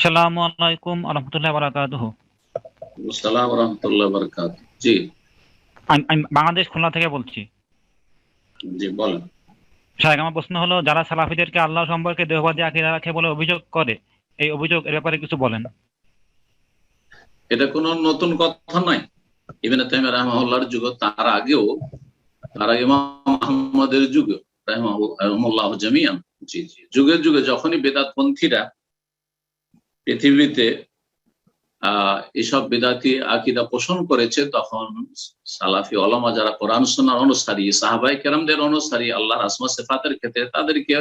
আসসালামু আলাইকুম রহমতুল্লাহ বারাকাতুহু। আসসালাম রহমতুল্লাহ বরকাত। জি। আমি বাংলাদেশ খুলনা থেকে বলছি। জি বলেন। শাহেখ, আমার প্রশ্ন হলো, যারা সালাফিদেরকে আল্লাহ সম্পর্কে দেহবাদী আকীদা রাখে বলে অভিযোগ করে, এই অভিযোগ এর ব্যাপারে কিছু বলেন। এটা কোনো নতুন কথা নয়। ইবনে তাইমিয়া রাহিমাহুল্লাহর যুগ, তার আগেও, তার আগে ইমাম আহমদের যুগে রাহিমাহুল্লাহ জামিয়ান, জি জি, যুগে যুগে যখনই বেদাতপন্থীরা পৃথিবীতে এসব বেদাতি আকীদা পোষণ করেছে, তখন সালাফি ওলামা যারা কোরআন সুন্নাহর অনুসারী, সাহাবায়ে কেরামদের অনুসারী, আল্লাহর আসমা সিফাতের ক্ষেত্রে তাদেরকে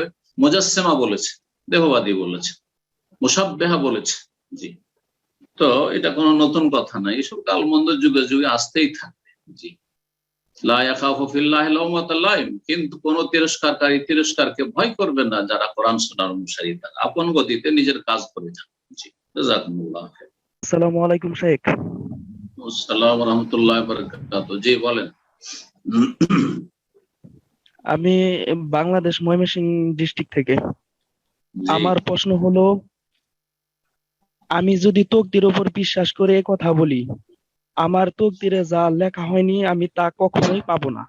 মুজাসসিমা বলেছে, দেহবাদী বলেছে, মুশাব্বিহা বলেছে। জি। তো এটা কোনো নতুন কথা না, এইসব কালমন্দ যুগে যুগে আসতেই থাকবে। জি। লা ইয়াখাফু ফিল্লাহি লাওমাতা লাইম, কিন্তু কোন তিরস্কারকারী তিরস্কারকে ভয় করবে না যারা কোরআন সুন্নাহর অনুসারী, তারা আপন গতিতে নিজের কাজ করে যান। জি। জাযাকুমুল্লাহ খাইর। আসসালামু আলাইকুম শেখ। আসসালামু ওয়া রাহমাতুল্লাহি ওয়া বারাকাতুহু। জি বলেন। আমি বাংলাদেশ ময়মনসিংহ ডিস্ট্রিক্ট থেকে। জি। আমার প্রশ্ন হলো, আমি যদি তকদির উপর বিশ্বাস করে এ কথা বলি, আমার তকদিরে যা লেখা হয়নি আমি তা কখনোই পাবো না,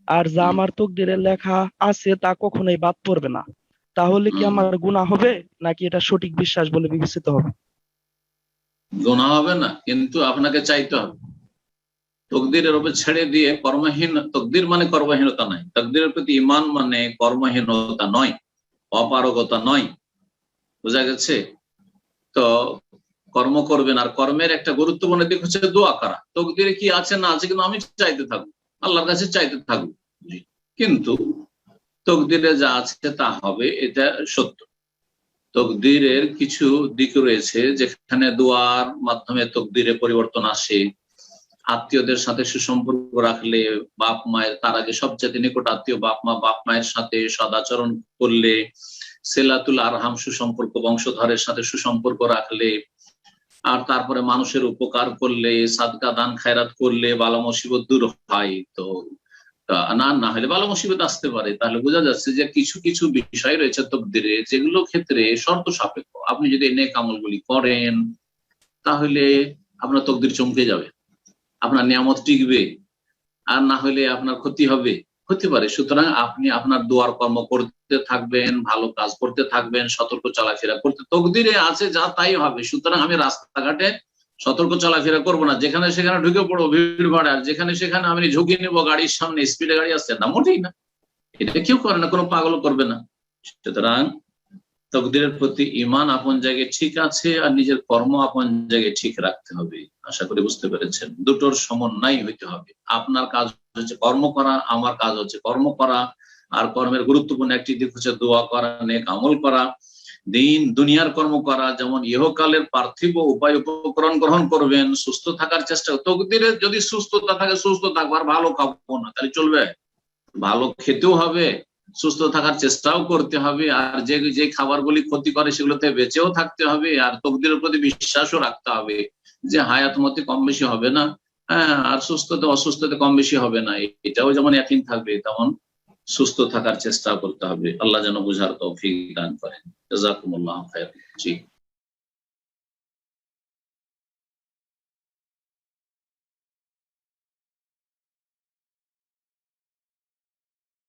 আর যা আমার তকদিরে লেখা আছে তা কখনোই বাদ পড়বে না, তাহলে কি আমার গুনাহ হবে নাকি এটা সঠিক বিশ্বাস বলে বিবেচিত হবে? গুনাহ হবে না, কিন্তু আপনাকে চাইতে হবে। তকদিরের উপর ছেড়ে দিয়ে কর্মহীন, তকদির মানে কর্মহীনতা নয়, তকদিরের প্রতি ঈমান মানে কর্মহীনতা নয়, অপারগতা নয়। বোঝা গেছে? তো কর্ম করবেন, আর কর্মের একটা গুরুত্বপূর্ণ দিক হচ্ছে দোয়া করা। তকদিরে কি আছে না আছে, কিন্তু আমি চাইতে থাকবো, আল্লাহর কাছে চাইতে থাকবো। কিন্তু তকদিরে যা আছে তা হবে, এটা সত্য। তকদিরের কিছু দিক রয়েছে যেখানে দোয়ার মাধ্যমে তকদিরে পরিবর্তন আসে। আত্মীয়দের সাথে সুসম্পর্ক রাখলে, বাপ মায়ের, তার আগে সবচেয়ে নিকট আত্মীয় বাপ মা, বাপ মায়ের সাথে সদাচরণ করলে, সিলাতুল আরহাম সুসম্পর্ক, বংশধরের সাথে সুসম্পর্ক রাখলে, আর তারপরে মানুষের উপকার করলে, সাদকা দান খায়রাত করলে বালা মুসিবত দূর হয়। তো না না হলে বালা মুসিবত আসতে পারে। তাহলে বোঝা যাচ্ছে যে কিছু কিছু বিষয় রয়েছে তকদিরে, যেগুলো ক্ষেত্রে শর্ত সাপেক্ষ। আপনি যদি নেক আমলগুলি করেন, তাহলে আপনার তকদির চমকে যাবে, আপনার নিয়ামত টিকবে, আর না হলে আপনার ক্ষতি হবে, হতে পারে। সুতরাং আপনি আপনার দোয়ার কর্ম করতে থাকবেন, ভালো কাজ করতে থাকবেন, সতর্ক চলাফেরা করতে, তকদিরে আছে যা তাই হবে। সুতরাং আমি রাস্তাঘাটে সতর্ক চলাফেরা করবো না, যেখানে সেখানে ঢুকে পড়বো ভিড় ভাড়, আর যেখানে সেখানে আমি ঝুঁকি নেবো, গাড়ির সামনে স্পিডে গাড়ি আসছে না, মোটেই না। এটা কেউ করে না, কোনো পাগল করবে না। সুতরাং তকদিরের প্রতি ঈমান আপন জায়গায় ঠিক আছে, আর নিজের কর্ম আপন জায়গায় ঠিক রাখতে হবে। আশা করি বুঝতে পেরেছেন। দুটোর সমন্বয় হইতে হবে। আপনার কাজ হচ্ছে কর্ম করা, আমার কাজ হচ্ছে কর্ম করা। আর কর্মের গুরুত্বপূর্ণ একটি দিক হচ্ছে দোয়া করা, নেক আমল করা, দিন দুনিয়ার কর্ম করা। যেমন ইহকালের পার্থিব উপায় উপকরণ গ্রহণ করবেন, সুস্থ থাকার চেষ্টা। তকদিরে যদি সুস্থতা থাকে, সুস্থ থাকবো, আর ভালো খাবো না তাহলে চলবে? ভালো খেতেও হবে, সুস্থ থাকার চেষ্টাও করতে হবে, আর যে যে খাবারগুলি ক্ষতি করে সেগুলোতে বেঁচেও থাকতে হবে, আর তকদিরের প্রতি বিশ্বাসও রাখতে হবে যে হায়াত মতে কম বেশি হবে না, হ্যাঁ, আর সুস্থতে অসুস্থতে কম বেশি হবে না। এটাও যেমন ইয়াকিন থাকবে, তেমন সুস্থ থাকার চেষ্টা করতে হবে। আল্লাহ যেন বুঝার তৌফিক দান করেন। জাযাকুমুল্লাহ খায়র। জি।